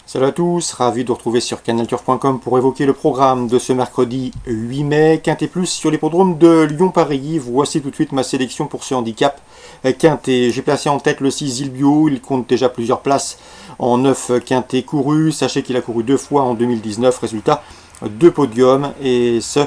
Salut à tous, ravi de vous retrouver sur canalturf.com pour évoquer le programme de ce mercredi 8 mai. Quintet Plus sur l'hippodrome de Lyon-Paris. Voici tout de suite ma sélection pour ce handicap Quintet. J'ai placé en tête le 6 Ilbio, il compte déjà plusieurs places en 9 Quintet courus. Sachez qu'il a couru 2 fois en 2019, résultat 2 podiums et ce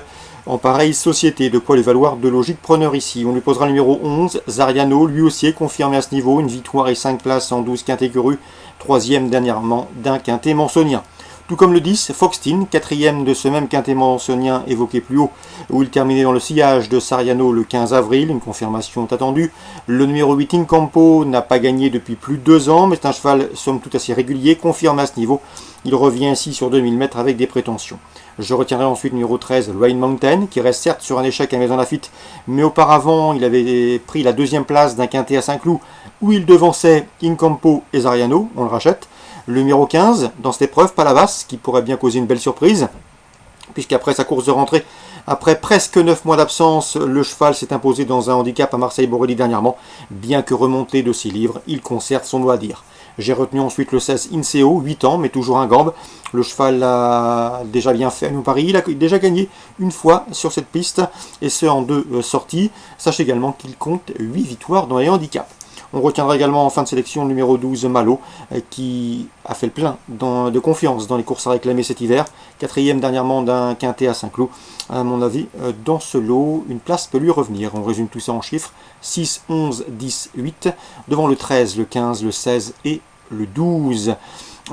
en pareille société, de quoi lui valoir de logique preneur ici. On lui posera le numéro 11, Zariano, lui aussi est confirmé à ce niveau, une victoire et 5 places en 12 quintet courus, troisième dernièrement d'un quintet mansonien. Tout comme le 10, Foxtin, quatrième de ce même quintet mansonien évoqué plus haut, où il terminait dans le sillage de Sariano le 15 avril, une confirmation attendue. Le numéro 8, Incampo, n'a pas gagné depuis plus de 2 ans, mais c'est un cheval somme toute assez régulier, confirmé à ce niveau. Il revient ici sur 2000 mètres avec des prétentions. Je retiendrai ensuite le numéro 13, Rain Mountain, qui reste certes sur un échec à Maison Lafitte, mais auparavant il avait pris la deuxième place d'un quintet à Saint-Cloud, où il devançait Incampo et Zariano, on le rachète. Le numéro 15, dans cette épreuve, Palavas, qui pourrait bien causer une belle surprise, puisqu'après sa course de rentrée, après presque 9 mois d'absence, le cheval s'est imposé dans un handicap à Marseille-Borelli dernièrement. Bien que remonté de 6 livres, il conserve son mot à dire. J'ai retenu ensuite le 16 Inseo, 8 ans, mais toujours un gambe. Le cheval a déjà bien fait à Paris. Il a déjà gagné une fois sur cette piste, et ce en 2 sorties. Sachez également qu'il compte 8 victoires dans les handicaps. On retiendra également en fin de sélection le numéro 12, Malo, qui a fait le plein de confiance dans les courses à réclamer cet hiver. Quatrième dernièrement d'un quintet à Saint-Cloud. À mon avis, dans ce lot, une place peut lui revenir. On résume tout ça en chiffres. 6, 11, 10, 8. Devant le 13, le 15, le 16 et le 12.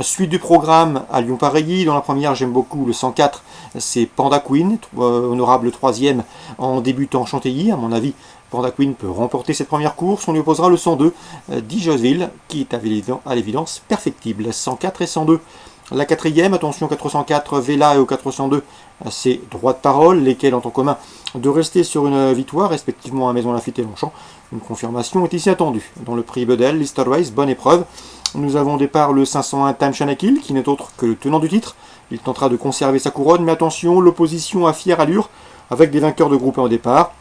Suite du programme à Lyon-Pareilly. Dans la première, j'aime beaucoup le 104, c'est Panda Queen, honorable troisième en débutant Chantilly. À mon avis, Panda Queen peut remporter cette première course. On lui opposera le 102, Dijosville, qui est à l'évidence perfectible. 104 et 102. La quatrième, attention 404, Vela et au 402, c'est droit de parole, lesquels ont en commun de rester sur une victoire, respectivement à Maison Lafitte et Longchamp. Une confirmation est ici attendue. Dans le prix Bedel, Lister Race, bonne épreuve. Nous avons au départ le 501 Time Shanakil, qui n'est autre que le tenant du titre. Il tentera de conserver sa couronne, mais attention, l'opposition à fière allure, avec des vainqueurs de groupe au départ.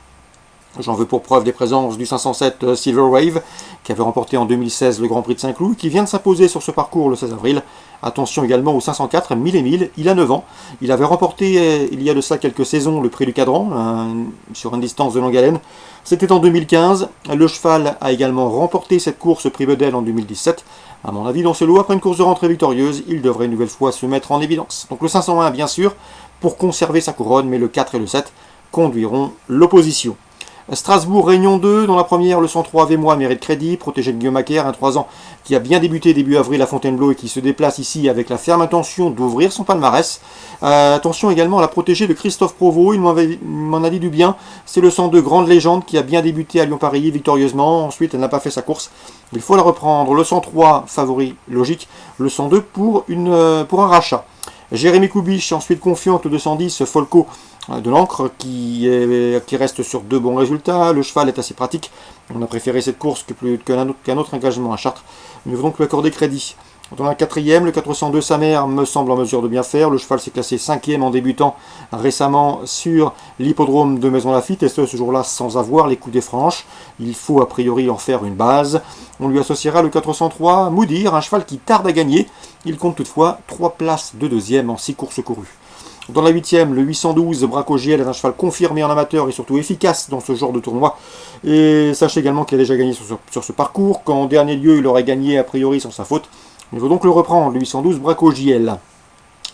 J'en veux pour preuve des présences du 507 Silver Wave, qui avait remporté en 2016 le Grand Prix de Saint-Cloud, qui vient de s'imposer sur ce parcours le 16 avril. Attention également au 504 1000 et 1000, il a 9 ans. Il avait remporté il y a de ça quelques saisons le prix du Cadran, sur une distance de longue haleine. C'était en 2015. Le cheval a également remporté cette course prix Bedel en 2017. À mon avis, dans ce lot, après une course de rentrée victorieuse, il devrait une nouvelle fois se mettre en évidence. Donc le 501, bien sûr, pour conserver sa couronne, mais le 4 et le 7 conduiront l'opposition. Strasbourg, Réunion 2, dans la première, le 103 Vémois mérite crédit, protégé de Guillaume Macaire, un 3 ans qui a bien débuté début avril à Fontainebleau et qui se déplace ici avec la ferme intention d'ouvrir son palmarès. Attention également à la protégée de Christophe Provost, il m'en a dit du bien, c'est le 102 Grande Légende qui a bien débuté à Lyon-Pareilly victorieusement, ensuite elle n'a pas fait sa course, il faut la reprendre, le 103 favori logique, le 102 pour un rachat. Jérémy Koubich, ensuite confiante, le 210 Folco de l'encre qui reste sur 2 bons résultats. Le cheval est assez pratique. On a préféré cette course qu'un autre engagement à Chartres. Nous devons donc lui accorder crédit. Dans la quatrième, le 402 Samer me semble en mesure de bien faire. Le cheval s'est classé 5e en débutant récemment sur l'hippodrome de Maison Lafitte, et ce jour-là sans avoir les coups des franches. Il faut a priori en faire une base. On lui associera le 403 Moudir, un cheval qui tarde à gagner. Il compte toutefois 3 places de deuxième en 6 courses courues. Dans la 8e, le 812 Bracogiel est un cheval confirmé en amateur et surtout efficace dans ce genre de tournoi. Et sachez également qu'il a déjà gagné sur ce parcours, qu'en dernier lieu il aurait gagné a priori sans sa faute. Il faut donc le reprendre, le 812 Bracogiel.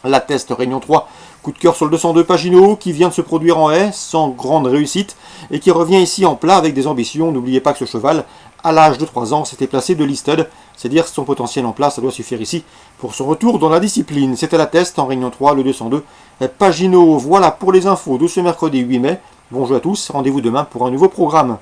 La test Réunion 3, coup de cœur sur le 202 Pagino, qui vient de se produire en haie, sans grande réussite, et qui revient ici en plat avec des ambitions. N'oubliez pas que ce cheval, à l'âge de 3 ans, s'était placé de listed, c'est-à-dire son potentiel en place, ça doit suffire ici pour son retour dans la discipline. C'était la test en Réunion 3, le 202 Pagino. Voilà pour les infos de ce mercredi 8 mai. Bonjour à tous, rendez-vous demain pour un nouveau programme.